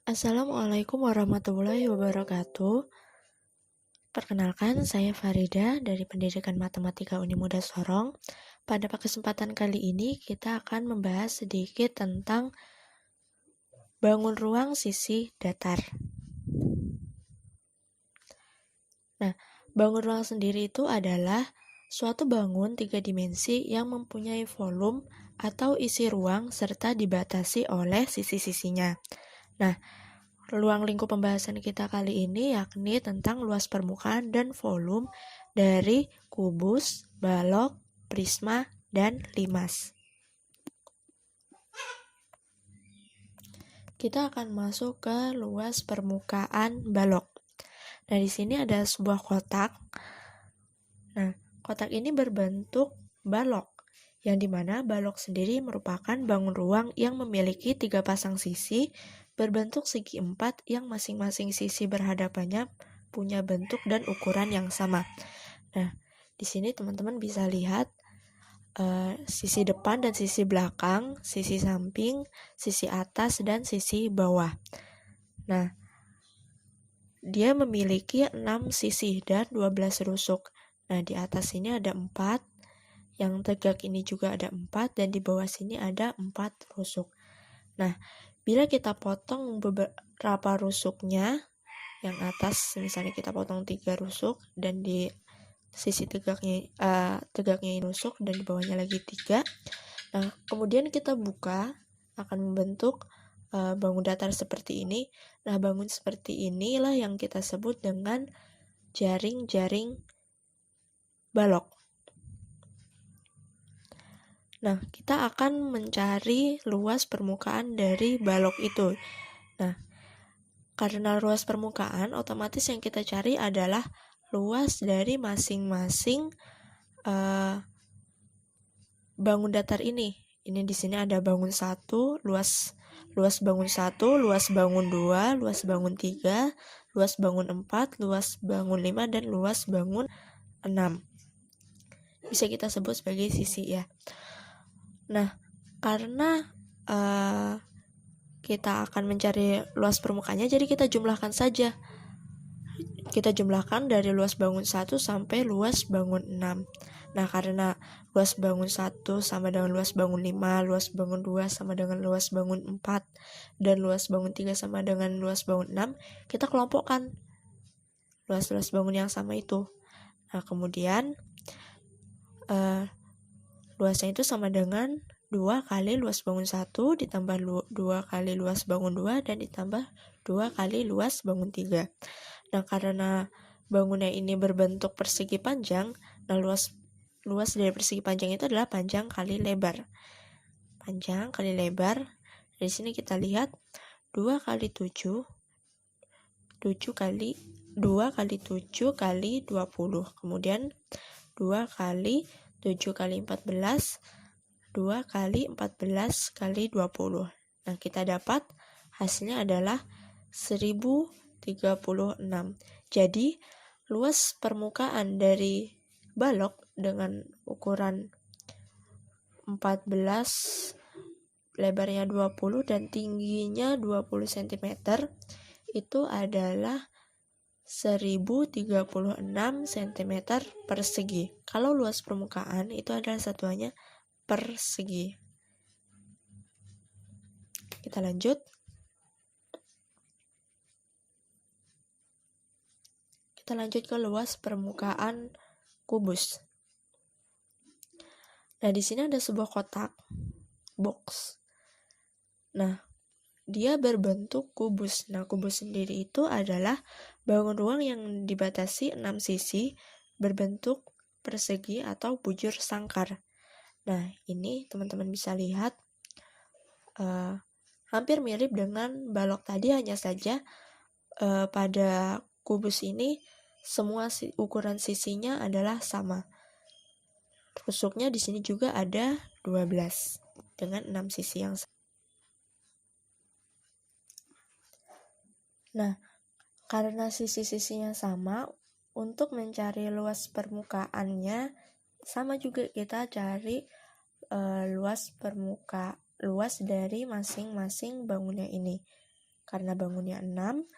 Assalamualaikum warahmatullahi wabarakatuh. Perkenalkan, saya Farida dari Pendidikan Matematika Unimuda Sorong. Pada kesempatan kali ini kita akan membahas sedikit tentang bangun ruang sisi datar. Nah, bangun ruang sendiri itu adalah suatu bangun 3 dimensi yang mempunyai volume atau isi ruang serta dibatasi oleh sisi-sisinya. Nah, ruang lingkup pembahasan kita kali ini yakni tentang luas permukaan dan volume dari kubus, balok, prisma, dan limas. Kita akan masuk ke luas permukaan balok. Nah, di sini ada sebuah kotak. Nah, kotak ini berbentuk balok, yang dimana balok sendiri merupakan bangun ruang yang memiliki 3 pasang sisi berbentuk segi 4 yang masing-masing sisi berhadapannya punya bentuk dan ukuran yang sama. Nah, di sini teman-teman bisa lihat sisi depan dan sisi belakang, sisi samping, sisi atas, dan sisi bawah. Nah, dia memiliki 6 sisi dan 12 rusuk. Nah, di atas sini ada 4, yang tegak ini juga ada 4, dan di bawah sini ada 4 rusuk. Nah, bila kita potong beberapa rusuknya, yang atas misalnya kita potong 3 rusuk, dan di sisi tegaknya ini rusuk, dan di bawahnya lagi 3. Nah, kemudian kita buka, akan membentuk bangun datar seperti ini. Nah, bangun seperti inilah yang kita sebut dengan jaring-jaring balok. Nah, kita akan mencari luas permukaan dari balok itu. Nah, karena luas permukaan, otomatis yang kita cari adalah luas dari masing-masing bangun datar ini. Ini di sini ada bangun 1, luas bangun 1, luas bangun 2, luas bangun 3, luas bangun 4, luas bangun 5, dan luas bangun 6. Bisa kita sebut sebagai sisi ya. Nah, karena kita akan mencari luas permukaannya, jadi kita jumlahkan saja. Kita jumlahkan dari luas bangun 1 sampai luas bangun 6. Nah, karena luas bangun 1 sama dengan luas bangun 5, luas bangun 2 sama dengan luas bangun 4, dan luas bangun 3 sama dengan luas bangun 6, kita kelompokkan luas-luas bangun yang sama itu. Nah, kemudian luasnya itu sama dengan 2 kali luas bangun 1 ditambah 2 kali luas bangun 2 dan ditambah 2 kali luas bangun 3. Nah, karena bangunan ini berbentuk persegi panjang, nah luas dari persegi panjang itu adalah panjang kali lebar. Panjang kali lebar. Dari sini kita lihat 2 kali 7 kali 2 kali 7 kali 20. Kemudian 2 kali 7 kali 14, 2 kali 14 kali 20. Nah, kita dapat hasilnya adalah 1036. Jadi, luas permukaan dari balok dengan ukuran 14, lebarnya 20, dan tingginya 20 cm itu adalah 1036 cm persegi. Kalau luas permukaan itu adalah satuannya persegi. Kita lanjut. Kita lanjut ke luas permukaan kubus. Nah, di sini ada sebuah kotak box. Nah, dia berbentuk kubus. Nah, kubus sendiri itu adalah bangun ruang yang dibatasi 6 sisi berbentuk persegi atau bujur sangkar. Nah, ini teman-teman bisa lihat hampir mirip dengan balok tadi, hanya saja pada kubus ini semua ukuran sisinya adalah sama. Rusuknya di sini juga ada 12 dengan 6 sisi yang sama. Nah, karena sisi-sisinya sama, untuk mencari luas permukaannya sama juga, kita cari luas dari masing-masing bangunan ini. karena bangunnya 6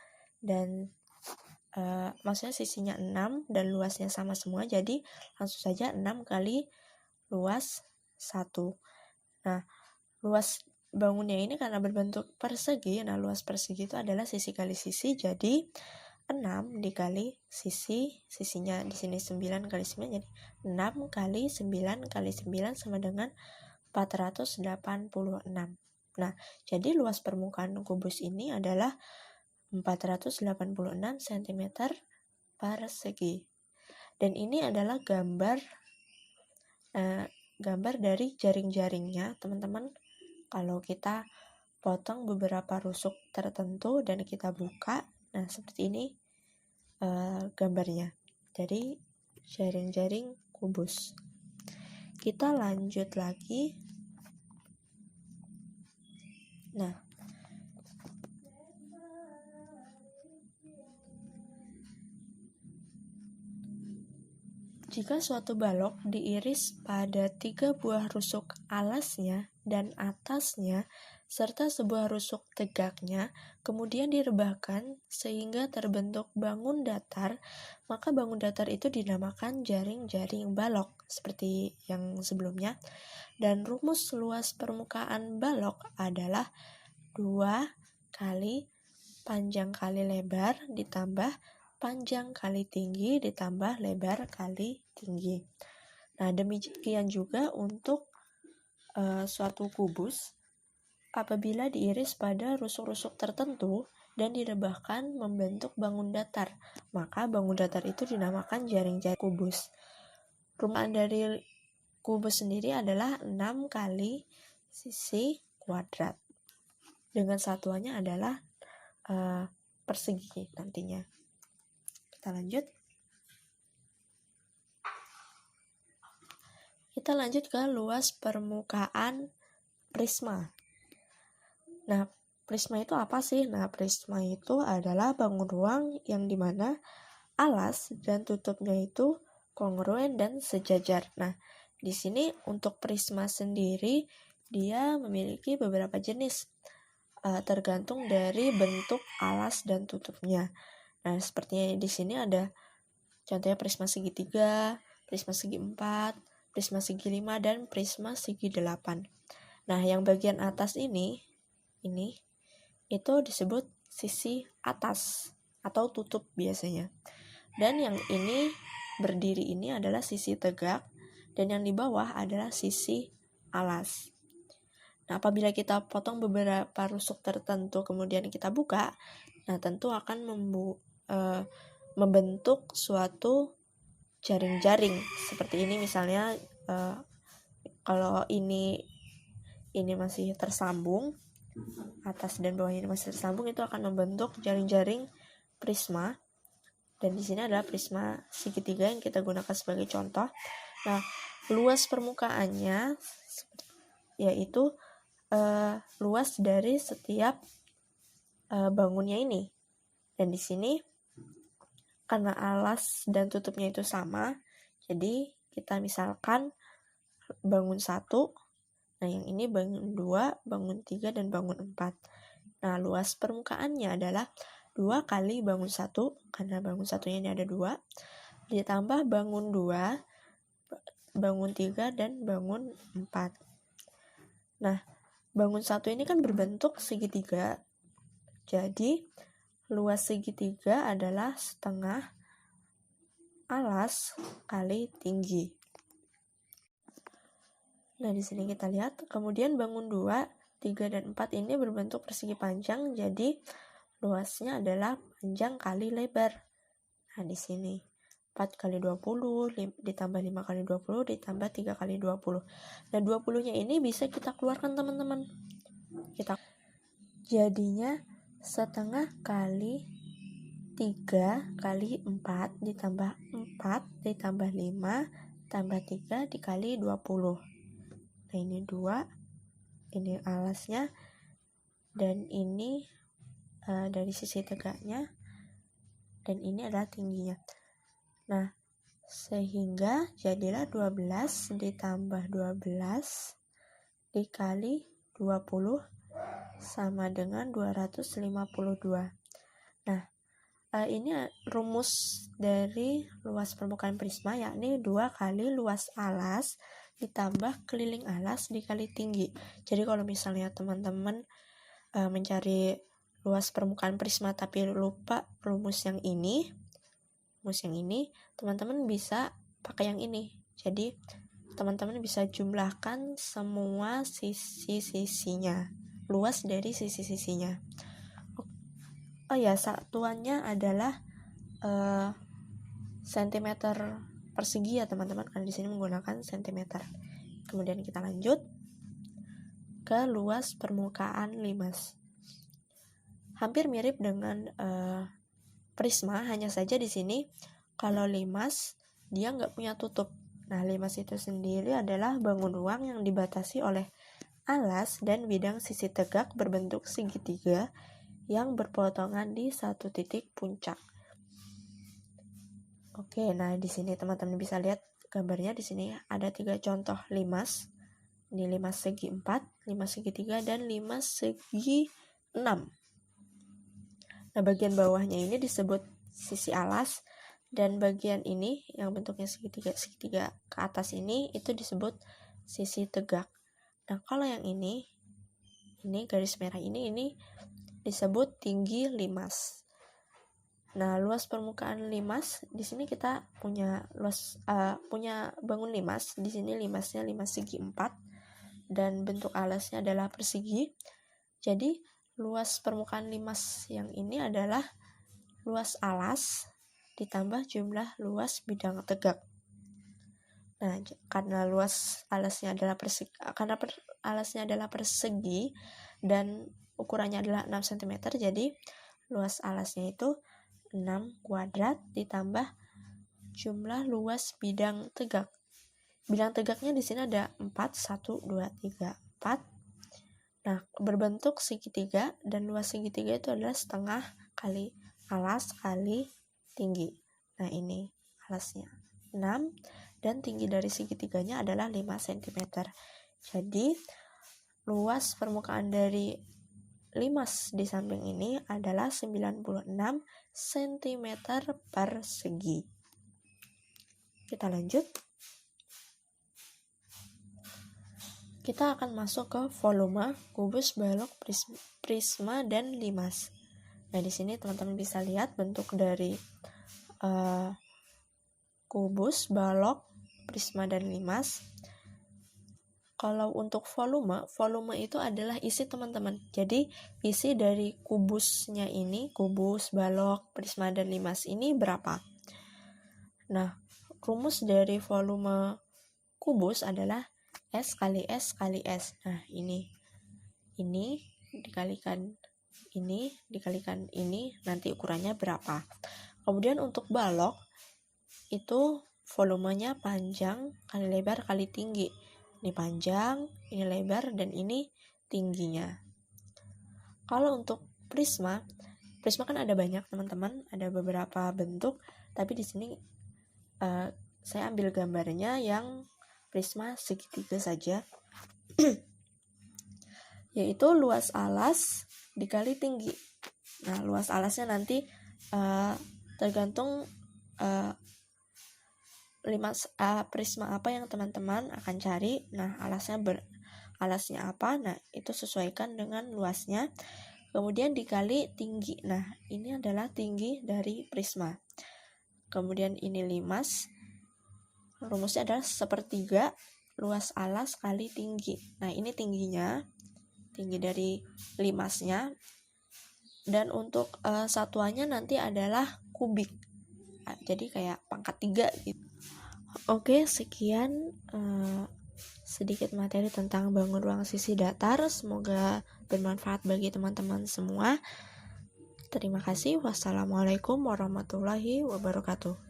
dan maksudnya sisinya 6 dan luasnya sama semua, jadi langsung saja 6 kali luas 1. Nah, luas bangunnya ini karena berbentuk persegi, nah luas persegi itu adalah sisi kali sisi, jadi 6 dikali sisinya di sini 9 kali 9, jadi 6 kali 9 kali 9 sama dengan 486. Nah, jadi luas permukaan kubus ini adalah 486 cm persegi. Dan ini adalah gambar dari jaring-jaringnya, teman-teman. Kalau kita potong beberapa rusuk tertentu dan kita buka, nah seperti ini gambarnya. Jadi jaring-jaring kubus. Kita lanjut lagi. Nah, jika suatu balok diiris pada 3 buah rusuk alasnya dan atasnya, serta sebuah rusuk tegaknya, kemudian direbahkan sehingga terbentuk bangun datar, maka bangun datar itu dinamakan jaring-jaring balok, seperti yang sebelumnya. Dan rumus luas permukaan balok adalah 2 kali panjang kali lebar ditambah panjang kali tinggi ditambah lebar kali tinggi. Nah, demikian juga untuk suatu kubus apabila diiris pada rusuk-rusuk tertentu dan direbahkan membentuk bangun datar, maka bangun datar itu dinamakan jaring-jaring kubus. Perumpamaan dari kubus sendiri adalah 6 kali sisi kuadrat. Dengan satuannya adalah persegi nantinya. Kita lanjut. Kita lanjut ke luas permukaan prisma. Nah, prisma itu apa sih? Nah, prisma itu adalah bangun ruang yang dimana alas dan tutupnya itu kongruen dan sejajar. Nah, di sini untuk prisma sendiri dia memiliki beberapa jenis tergantung dari bentuk alas dan tutupnya. Nah, sepertinya di sini ada contohnya prisma segitiga, prisma segi 4, prisma segi 5, dan prisma segi 8. Nah, yang bagian atas ini itu disebut sisi atas atau tutup biasanya. Dan yang ini berdiri ini adalah sisi tegak, dan yang di bawah adalah sisi alas. Nah, apabila kita potong beberapa rusuk tertentu kemudian kita buka, nah tentu akan membentuk suatu jaring-jaring seperti ini. Misalnya kalau ini masih tersambung, atas dan bawah ini masih tersambung, itu akan membentuk jaring-jaring prisma. Dan di sini adalah prisma segitiga yang kita gunakan sebagai contoh. Nah, luas permukaannya yaitu luas dari setiap bangunnya ini. Dan di sini karena alas dan tutupnya itu sama, jadi kita misalkan bangun 1, nah yang ini bangun 2, bangun 3, dan bangun 4. Nah, luas permukaannya adalah 2 kali bangun 1, karena bangun satunya ini ada 2, ditambah bangun 2, bangun 3, dan bangun 4. Nah, bangun 1 ini kan berbentuk segitiga, jadi luas segitiga adalah setengah alas kali tinggi. Nah, di sini kita lihat, kemudian bangun 2, 3, dan 4 ini berbentuk persegi panjang, jadi luasnya adalah panjang kali lebar. Nah, di sini 4 kali 20 ditambah 5 kali 20 ditambah 3 kali 20. Nah, 20-nya ini bisa kita keluarkan, teman-teman. Jadinya setengah kali 3 kali 4 ditambah 4 ditambah 5 tambah 3 dikali 20. Nah, ini 2, ini alasnya, dan ini dari sisi tegaknya, dan ini adalah tingginya. Nah, sehingga jadilah 12 ditambah 12 dikali 20 sama dengan 252. Nah, ini rumus dari luas permukaan prisma, yakni 2 kali luas alas ditambah keliling alas dikali tinggi. Jadi kalau misalnya teman-teman mencari luas permukaan prisma tapi lupa rumus yang ini, teman-teman bisa pakai yang ini. Jadi teman-teman bisa jumlahkan semua sisi-sisinya, luas dari sisi-sisinya. Oh ya, satuannya adalah sentimeter persegi ya teman-teman, karena di sini menggunakan sentimeter. Kemudian kita lanjut ke luas permukaan limas. Hampir mirip dengan prisma, hanya saja di sini kalau limas dia nggak punya tutup. Nah, limas itu sendiri adalah bangun ruang yang dibatasi oleh alas dan bidang sisi tegak berbentuk segitiga yang berpotongan di satu titik puncak. Oke, nah di sini teman-teman bisa lihat gambarnya. Di sini ada 3 contoh limas. Ini limas segi 4, limas segi 3, dan limas segi 6. Nah, bagian bawahnya ini disebut sisi alas, dan bagian ini yang bentuknya segitiga ke atas ini itu disebut sisi tegak. Nah, kalau yang ini garis merah ini disebut tinggi limas. Nah, luas permukaan limas di sini kita punya punya bangun limas. Di sini limasnya limas segi 4 dan bentuk alasnya adalah persegi. Jadi luas permukaan limas yang ini adalah luas alas ditambah jumlah luas bidang tegak. Nah, karena luas alasnya adalah persegi dan ukurannya adalah 6 cm, jadi luas alasnya itu 6 kuadrat ditambah jumlah luas bidang tegak. Bidang tegaknya di sini ada 4, 1, 2, 3, 4. Nah, berbentuk segitiga, dan luas segitiga itu adalah setengah kali alas kali tinggi. Nah, ini alasnya 6 dan tinggi dari segitiganya adalah 5 cm. Jadi luas permukaan dari limas di samping ini adalah 96 cm persegi. Kita lanjut. Kita akan masuk ke volume, kubus, balok, prisma, dan limas. Nah, di sini teman-teman bisa lihat bentuk dari kubus, balok, prisma, dan limas. Kalau untuk volume itu adalah isi teman-teman. Jadi isi dari kubusnya ini, kubus, balok, prisma, dan limas ini berapa? Nah, rumus dari volume kubus adalah S kali S kali S. Nah, ini dikalikan ini, nanti ukurannya berapa. Kemudian untuk balok itu volumenya panjang kali lebar kali tinggi. Ini panjang, ini lebar, dan ini tingginya. Kalau untuk prisma kan ada banyak teman-teman, ada beberapa bentuk, tapi di sini saya ambil gambarnya yang prisma segitiga saja. Yaitu luas alas dikali tinggi. Nah, luas alasnya nanti tergantung prisma apa yang teman-teman akan cari. Nah, alasnya apa? Nah, itu sesuaikan dengan luasnya. Kemudian dikali tinggi. Nah, ini adalah tinggi dari prisma. Kemudian ini limas. Rumusnya adalah sepertiga luas alas kali tinggi. Nah, ini tingginya, tinggi dari limasnya. Dan untuk satuannya nanti adalah kubik. Jadi kayak pangkat 3 gitu. Oke, sekian sedikit materi tentang bangun ruang sisi datar. Semoga bermanfaat bagi teman-teman semua. Terima kasih. Wassalamualaikum warahmatullahi wabarakatuh.